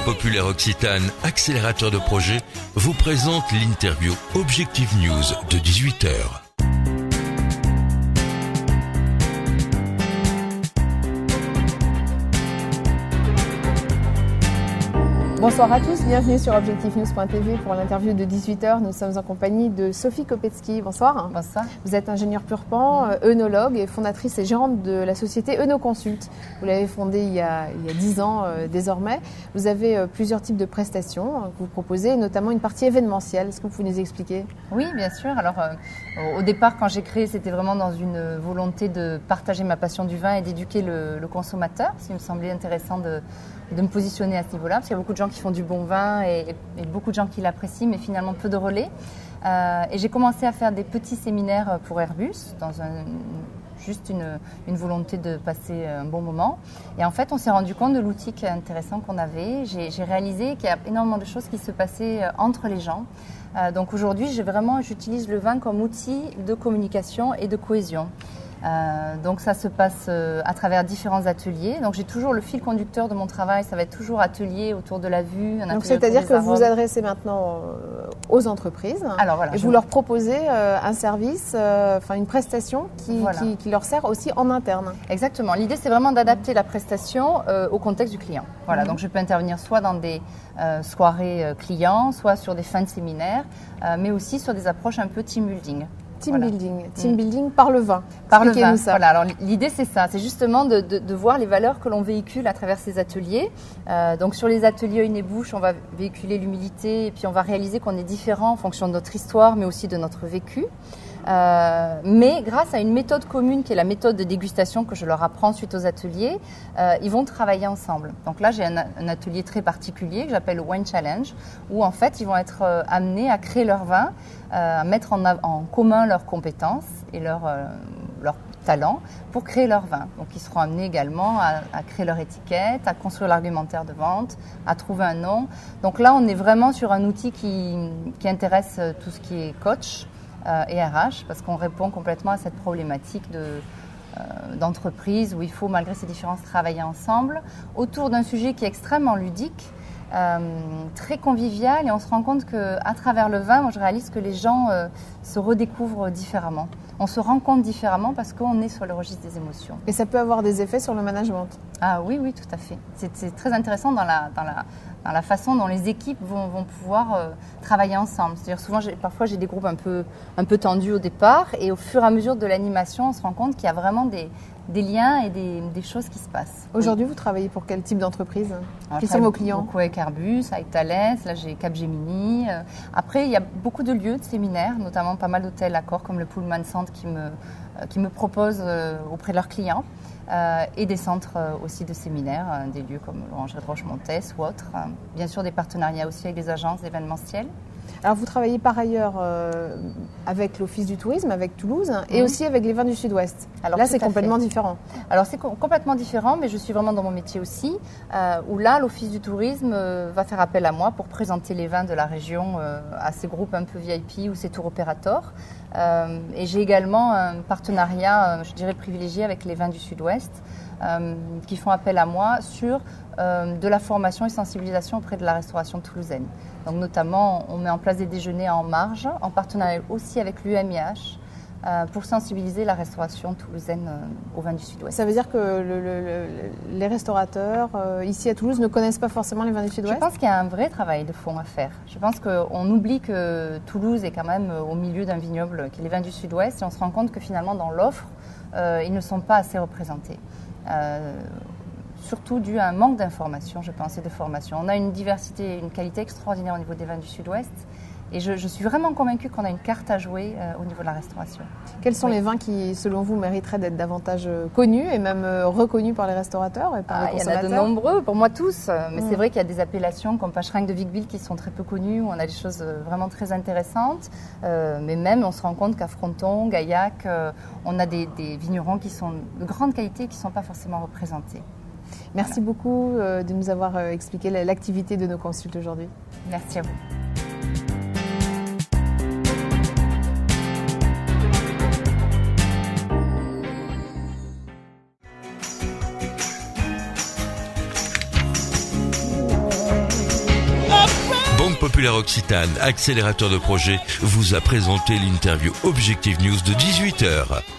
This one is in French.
populaire occitane, accélérateur de projet, vous présente l'interview Objectif News de 18h. Bonsoir à tous, bienvenue sur objectifnews.tv pour l'interview de 18h. Nous sommes en compagnie de Sophie Kopetsky. Bonsoir. Bonsoir. Vous êtes ingénieure pur pan, œnologue et fondatrice et gérante de la société Œnoconsult. Vous l'avez fondée il y a 10 ans désormais. Vous avez plusieurs types de prestations que vous proposez, notamment une partie événementielle. Est-ce que vous pouvez nous expliquer ? Oui, bien sûr. Alors, au départ, quand j'ai créé, c'était vraiment dans une volonté de partager ma passion du vin et d'éduquer le consommateur. Il me semblait intéressant de me positionner à ce niveau-là, parce qu'il y a beaucoup de gens qui font du bon vin et beaucoup de gens qui l'apprécient, mais finalement peu de relais. Et j'ai commencé à faire des petits séminaires pour Airbus, dans juste une volonté de passer un bon moment. Et en fait, on s'est rendu compte de l'outil intéressant qu'on avait. J'ai réalisé qu'il y a énormément de choses qui se passaient entre les gens. Donc aujourd'hui, j'utilise le vin comme outil de communication et de cohésion. Donc ça se passe à travers différents ateliers. Donc j'ai toujours le fil conducteur de mon travail, ça va être toujours atelier autour de la vue. Donc c'est-à-dire que vous vous adressez maintenant aux entreprises. Alors, voilà, et vous leur proposez un service, une prestation qui leur sert aussi en interne. Exactement. L'idée c'est vraiment d'adapter la prestation au contexte du client. Voilà. Donc je peux intervenir soit dans des soirées clients, soit sur des fins de séminaires, mais aussi sur des approches un peu team building. Team building par le vin. Par le vin. Ça. Voilà. Alors l'idée c'est ça, c'est justement de voir les valeurs que l'on véhicule à travers ces ateliers. Donc sur les ateliers Œil et Bouche, on va véhiculer l'humilité et puis on va réaliser qu'on est différent en fonction de notre histoire, mais aussi de notre vécu. Mais grâce à une méthode commune qui est la méthode de dégustation que je leur apprends suite aux ateliers, ils vont travailler ensemble. Donc là, j'ai un atelier très particulier que j'appelle le Wine Challenge, où en fait, ils vont être amenés à créer leur vin, à mettre en commun leurs compétences et leurs talents pour créer leur vin. Donc ils seront amenés également à créer leur étiquette, à construire l'argumentaire de vente, à trouver un nom. Donc là, on est vraiment sur un outil qui intéresse tout ce qui est coach, et RH, parce qu'on répond complètement à cette problématique d'entreprise où il faut, malgré ces différences, travailler ensemble autour d'un sujet qui est extrêmement ludique, très convivial, et on se rend compte qu'à travers le vin, moi je réalise que les gens se redécouvrent différemment. On se rend compte différemment parce qu'on est sur le registre des émotions. Et ça peut avoir des effets sur le management ? Ah oui, tout à fait. C'est très intéressant dans la façon dont les équipes vont pouvoir travailler ensemble. C'est-à-dire souvent, parfois j'ai des groupes un peu tendus au départ, et au fur et à mesure de l'animation, on se rend compte qu'il y a vraiment des liens et des choses qui se passent. Aujourd'hui, vous travaillez pour quel type d'entreprise ? Qui sont vos clients ? Beaucoup avec Airbus, avec Thales, là j'ai Capgemini. Après, il y a beaucoup de lieux de séminaires, notamment pas mal d'hôtels accords comme le Pullman Centre qui me proposent auprès de leurs clients. Et des centres aussi de séminaires, des lieux comme l'Orangerie de Roche-Montès ou autres. Bien sûr, des partenariats aussi avec des agences événementielles. Alors, vous travaillez par ailleurs avec l'Office du tourisme, avec Toulouse, et aussi avec les vins du Sud-Ouest. Alors là, c'est complètement différent. Alors, c'est complètement différent, mais je suis vraiment dans mon métier aussi, où là, l'Office du tourisme va faire appel à moi pour présenter les vins de la région à ces groupes un peu VIP ou ces tour opérateurs. Et j'ai également un partenariat, je dirais, privilégié avec les vins du Sud-Ouest, qui font appel à moi sur de la formation et sensibilisation auprès de la restauration toulousaine. Donc notamment, on met en place des déjeuners en marge, en partenariat aussi avec l'UMIH, pour sensibiliser la restauration toulousaine aux vins du Sud-Ouest. Ça veut dire que les restaurateurs ici à Toulouse ne connaissent pas forcément les vins du Sud-Ouest ? Je pense qu'il y a un vrai travail de fond à faire. Je pense qu'on oublie que Toulouse est quand même au milieu d'un vignoble qui est les vins du Sud-Ouest, et on se rend compte que finalement dans l'offre, ils ne sont pas assez représentés. Surtout dû à un manque d'information, je pense, et de formation. On a une diversité et une qualité extraordinaire au niveau des vins du Sud-Ouest, et je suis vraiment convaincue qu'on a une carte à jouer au niveau de la restauration. Quels sont les vins qui, selon vous, mériteraient d'être davantage connus et même reconnus par les restaurateurs et par les consommateurs ? Il y en a de nombreux, pour moi tous, mais c'est vrai qu'il y a des appellations comme Pacherenc de Vic-Bilh qui sont très peu connues, où on a des choses vraiment très intéressantes, mais même on se rend compte qu'à Fronton, Gaillac, on a des vignerons qui sont de grande qualité et qui ne sont pas forcément représentés. Merci beaucoup de nous avoir expliqué l'activité de Œnoconsult aujourd'hui. Merci à vous. Populaire Occitane, accélérateur de projet, vous a présenté l'interview Objectif News de 18h.